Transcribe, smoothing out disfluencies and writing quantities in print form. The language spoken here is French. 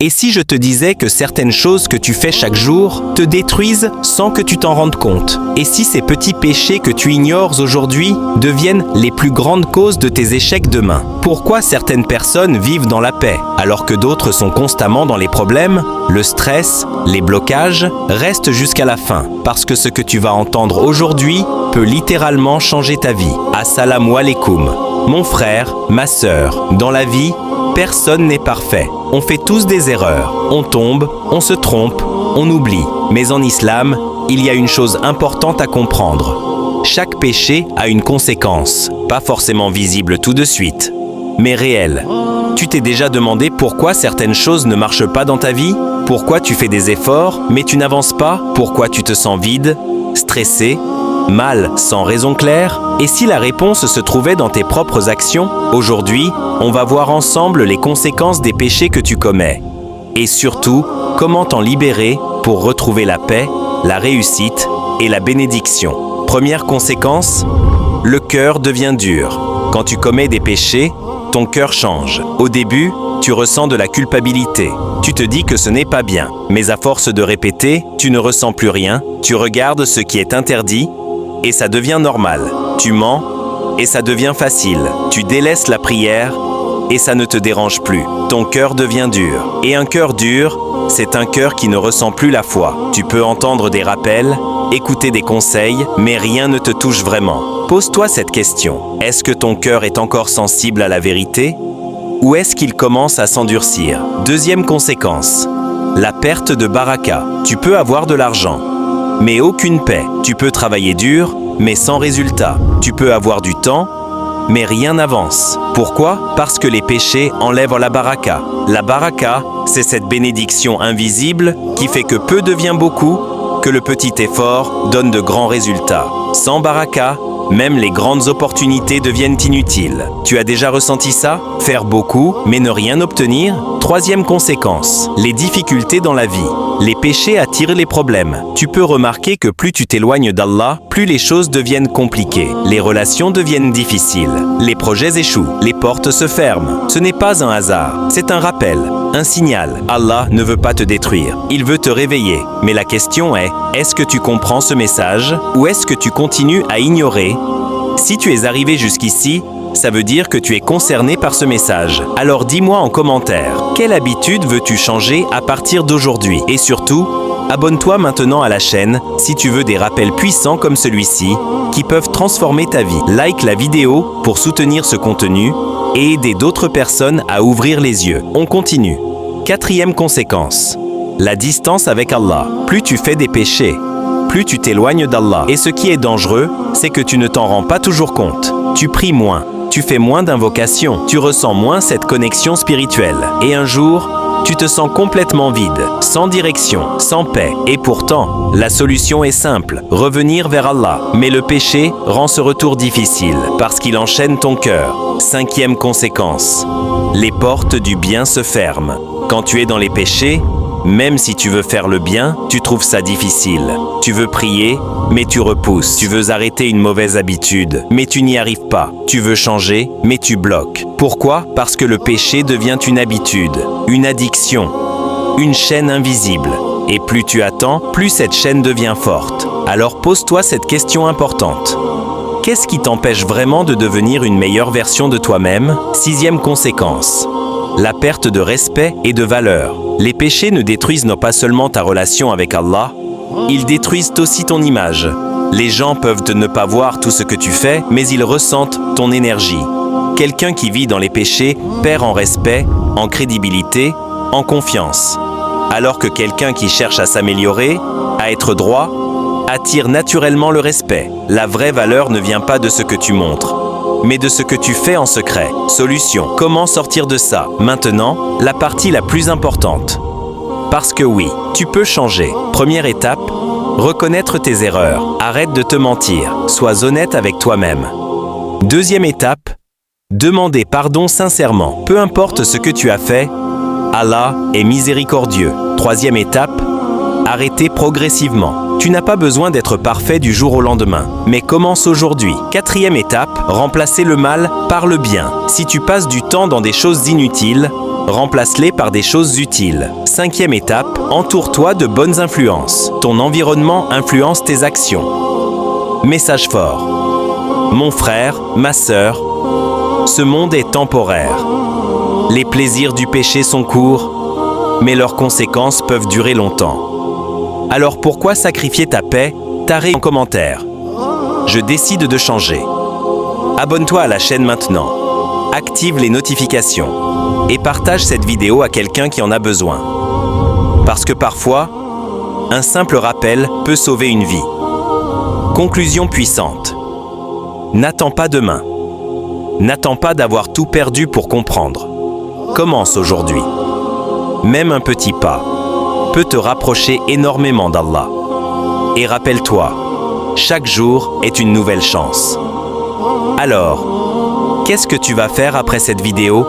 Et si je te disais que certaines choses que tu fais chaque jour te détruisent sans que tu t'en rendes compte? Et si ces petits péchés que tu ignores aujourd'hui deviennent les plus grandes causes de tes échecs demain? Pourquoi certaines personnes vivent dans la paix alors que d'autres sont constamment dans les problèmes? Le stress, les blocages restent jusqu'à la fin parce que ce que tu vas entendre aujourd'hui peut littéralement changer ta vie. Assalamu alaikum. Mon frère, ma sœur, dans la vie, personne n'est parfait. On fait tous des erreurs. On tombe, on se trompe, on oublie. Mais en islam, il y a une chose importante à comprendre. Chaque péché a une conséquence, pas forcément visible tout de suite, mais réelle. Tu t'es déjà demandé pourquoi certaines choses ne marchent pas dans ta vie? Pourquoi tu fais des efforts, mais tu n'avances pas? Pourquoi tu te sens vide, stressé, mal, sans raison claire? Et si la réponse se trouvait dans tes propres actions? Aujourd'hui, on va voir ensemble les conséquences des péchés que tu commets. Et surtout, comment t'en libérer pour retrouver la paix, la réussite et la bénédiction. Première conséquence, le cœur devient dur. Quand tu commets des péchés, ton cœur change. Au début, tu ressens de la culpabilité. Tu te dis que ce n'est pas bien. Mais à force de répéter, tu ne ressens plus rien. Tu regardes ce qui est interdit et ça devient normal. Tu mens et ça devient facile. Tu délaisses la prière et ça ne te dérange plus. Ton cœur devient dur. Et un cœur dur, c'est un cœur qui ne ressent plus la foi. Tu peux entendre des rappels, écouter des conseils, mais rien ne te touche vraiment. Pose-toi cette question. Est-ce que ton cœur est encore sensible à la vérité? Ou est-ce qu'il commence à s'endurcir? Deuxième conséquence, la perte de baraka. Tu peux avoir de l'argent, mais aucune paix. Tu peux travailler dur, mais sans résultat. Tu peux avoir du temps, mais rien n'avance. Pourquoi? Parce que les péchés enlèvent la baraka. La baraka, c'est cette bénédiction invisible qui fait que peu devient beaucoup, que le petit effort donne de grands résultats. Sans baraka, même les grandes opportunités deviennent inutiles. Tu as déjà ressenti ça? Faire beaucoup, mais ne rien obtenir? Troisième conséquence, les difficultés dans la vie. Les péchés attirent les problèmes. Tu peux remarquer que plus tu t'éloignes d'Allah, plus les choses deviennent compliquées. Les relations deviennent difficiles. Les projets échouent. Les portes se ferment. Ce n'est pas un hasard. C'est un rappel, un signal. Allah ne veut pas te détruire. Il veut te réveiller. Mais la question est-ce que tu comprends ce message ou est-ce que tu continues à ignorer? Si tu es arrivé jusqu'ici, ça veut dire que tu es concerné par ce message. Alors dis-moi en commentaire, quelle habitude veux-tu changer à partir d'aujourd'hui? Et surtout, abonne-toi maintenant à la chaîne si tu veux des rappels puissants comme celui-ci qui peuvent transformer ta vie. Like la vidéo pour soutenir ce contenu et aider d'autres personnes à ouvrir les yeux. On continue. Quatrième conséquence, la distance avec Allah. Plus tu fais des péchés, plus tu t'éloignes d'Allah. Et ce qui est dangereux, c'est que tu ne t'en rends pas toujours compte. Tu pries moins. Tu fais moins d'invocations, tu ressens moins cette connexion spirituelle. Et un jour, tu te sens complètement vide, sans direction, sans paix. Et pourtant, la solution est simple, revenir vers Allah. Mais le péché rend ce retour difficile, parce qu'il enchaîne ton cœur. Cinquième conséquence, les portes du bien se ferment. Quand tu es dans les péchés, même si tu veux faire le bien, tu trouves ça difficile. Tu veux prier, mais tu repousses. Tu veux arrêter une mauvaise habitude, mais tu n'y arrives pas. Tu veux changer, mais tu bloques. Pourquoi? Parce que le péché devient une habitude, une addiction, une chaîne invisible. Et plus tu attends, plus cette chaîne devient forte. Alors pose-toi cette question importante. Qu'est-ce qui t'empêche vraiment de devenir une meilleure version de toi-même? Sixième conséquence, la perte de respect et de valeur. Les péchés ne détruisent pas seulement ta relation avec Allah, ils détruisent aussi ton image. Les gens peuvent ne pas voir tout ce que tu fais, mais ils ressentent ton énergie. Quelqu'un qui vit dans les péchés perd en respect, en crédibilité, en confiance. Alors que quelqu'un qui cherche à s'améliorer, à être droit, attire naturellement le respect. La vraie valeur ne vient pas de ce que tu montres, mais de ce que tu fais en secret. Solution, comment sortir de ça? Maintenant, la partie la plus importante. Parce que oui, tu peux changer. Première étape, reconnaître tes erreurs. Arrête de te mentir. Sois honnête avec toi-même. Deuxième étape, demander pardon sincèrement. Peu importe ce que tu as fait, Allah est miséricordieux. Troisième étape, arrêter progressivement. Tu n'as pas besoin d'être parfait du jour au lendemain, mais commence aujourd'hui. Quatrième étape, remplacer le mal par le bien. Si tu passes du temps dans des choses inutiles, Remplace-les par des choses utiles. 5e étape, entoure-toi de bonnes influences. Ton environnement influence tes actions. Message fort. Mon frère, ma sœur, ce monde est temporaire. Les plaisirs du péché sont courts, mais leurs conséquences peuvent durer longtemps. Alors pourquoi sacrifier ta paix? Taré en commentaire. Je décide de changer. Abonne-toi à la chaîne maintenant. Active les notifications et partage cette vidéo à quelqu'un qui en a besoin. Parce que parfois, un simple rappel peut sauver une vie. Conclusion puissante. N'attends pas demain. N'attends pas d'avoir tout perdu pour comprendre. Commence aujourd'hui. Même un petit pas peut te rapprocher énormément d'Allah. Et rappelle-toi, chaque jour est une nouvelle chance. Alors, qu'est-ce que tu vas faire après cette vidéo?